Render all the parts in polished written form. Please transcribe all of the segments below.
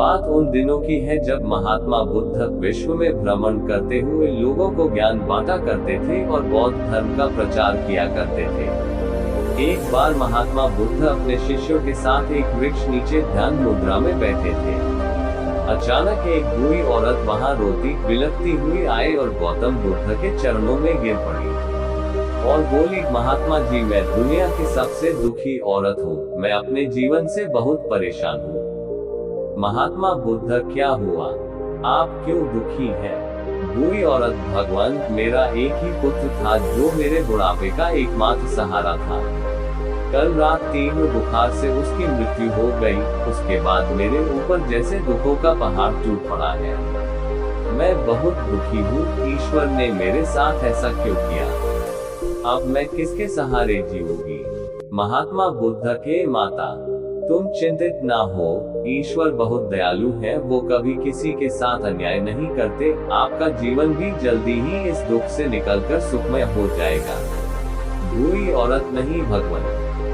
बात उन दिनों की है जब महात्मा बुद्ध विश्व में भ्रमण करते हुए लोगों को ज्ञान बांटा करते थे और बौद्ध धर्म का प्रचार किया करते थे। एक बार महात्मा बुद्ध अपने शिष्यों के साथ एक वृक्ष नीचे ध्यान मुद्रा में बैठे थे। अचानक एक बूढ़ी औरत वहां रोती बिलखती हुई आई और गौतम बुद्ध के चरणों में गिर पड़ी और बोली, महात्मा जी, मैं दुनिया की सबसे दुखी औरत हूँ। मैं अपने जीवन से बहुत परेशान हूँ। महात्मा बुद्ध, क्या हुआ? आप क्यों दुखी हैं? बूढ़ी औरत, भगवान, मेरा एक ही पुत्र था जो मेरे बुढ़ापे का एकमात्र सहारा था। कल रात तीव्र बुखार से उसकी मृत्यु हो गई। उसके बाद मेरे ऊपर जैसे दुखों का पहाड़ टूट पड़ा है। मैं बहुत दुखी हूँ। ईश्वर ने मेरे साथ ऐसा क्यों किया? अब मैं किसके सहारे जीऊंगी? महात्मा बुद्ध के माता, तुम चिंतित ना हो। ईश्वर बहुत दयालु है। वो कभी किसी के साथ अन्याय नहीं करते। आपका जीवन भी जल्दी ही इस दुख से निकलकर सुखमय हो जाएगा। बूढ़ी औरत, नहीं भगवान,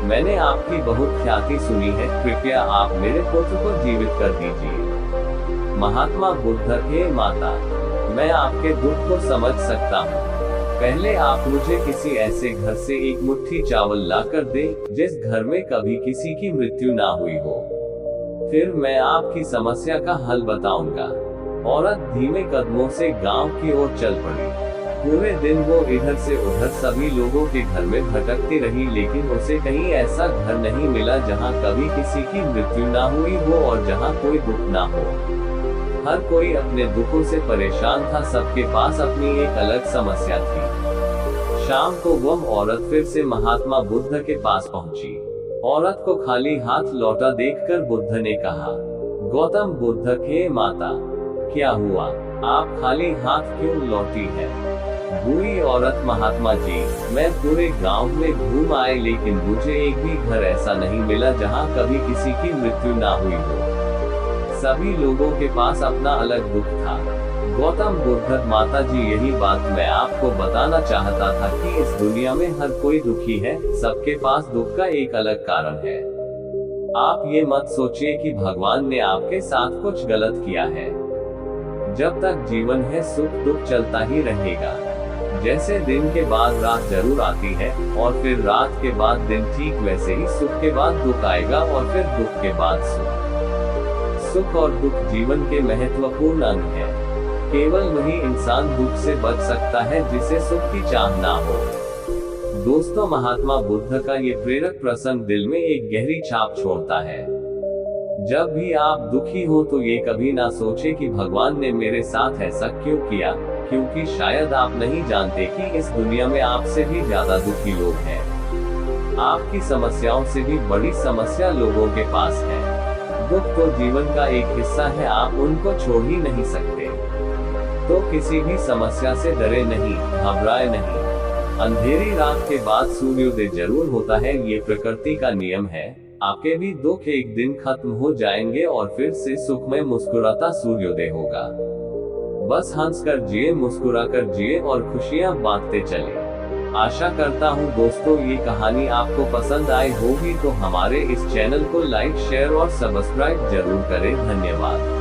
मैंने आपकी बहुत ख्याति सुनी है। कृपया आप मेरे पुत्र को जीवित कर दीजिए। महात्मा बुद्ध के माता, मैं आपके दुख को समझ सकता हूँ। पहले आप मुझे किसी ऐसे घर से एक मुट्ठी चावल ला कर दें जिस घर में कभी किसी की मृत्यु ना हुई हो। फिर मैं आपकी समस्या का हल बताऊंगा। औरत धीमे कदमों से गांव की ओर चल पड़ी। पूरे दिन वो इधर से उधर सभी लोगों के घर में भटकती रही, लेकिन उसे कहीं ऐसा घर नहीं मिला जहां कभी किसी की मृत्यु ना हुई हो और जहां कोई दुख ना हो। हर कोई अपने दुखों से परेशान था। सबके पास अपनी एक अलग समस्या थी। शाम को वह औरत फिर से महात्मा बुद्ध के पास पहुंची। औरत को खाली हाथ लौटा देखकर बुद्ध ने कहा, गौतम बुद्ध के माता, क्या हुआ? आप खाली हाथ क्यों लौटी है? बूढ़ी औरत, महात्मा जी, मैं पूरे गांव में घूम आई, लेकिन मुझे एक भी घर ऐसा नहीं मिला जहां कभी किसी की मृत्यु ना हुई हो। सभी लोगों के पास अपना अलग दुख था। गौतम बुद्ध, माता जी, यही बात मैं आपको बताना चाहता था कि इस दुनिया में हर कोई दुखी है। सबके पास दुख का एक अलग कारण है। आप ये मत सोचिए कि भगवान ने आपके साथ कुछ गलत किया है। जब तक जीवन है सुख दुख चलता ही रहेगा। जैसे दिन के बाद रात जरूर आती है और फिर रात के बाद दिन, ठीक वैसे ही सुख के बाद दुख आएगा और फिर दुख के बाद सुख। सुख और दुख जीवन के महत्वपूर्ण अंग है। केवल वही इंसान दुख से बच सकता है जिसे सुख की चाह ना हो। दोस्तों, महात्मा बुद्ध का ये प्रेरक प्रसंग दिल में एक गहरी छाप छोड़ता है। जब भी आप दुखी हो तो ये कभी ना सोचे कि भगवान ने मेरे साथ ऐसा क्यों किया, क्योंकि शायद आप नहीं जानते कि इस दुनिया में आपसे भी ज्यादा दुखी लोग हैं। आपकी समस्याओं से भी बड़ी समस्या लोगों के पास है। दुख तो जीवन का एक हिस्सा है, आप उनको छोड़ ही नहीं सकते। तो किसी भी समस्या से डरे नहीं, घबराए नहीं। अंधेरी रात के बाद सूर्योदय जरूर होता है, ये प्रकृति का नियम है। आपके भी दुख एक दिन खत्म हो जाएंगे और फिर से सुखमय मुस्कुराता सूर्योदय होगा। बस हंसकर जिए, मुस्कुराकर जिए और खुशियां बांटते चले। आशा करता हूँ दोस्तों ये कहानी आपको पसंद आई होगी, तो हमारे इस चैनल को लाइक, शेयर और सब्सक्राइब जरूर करें। धन्यवाद।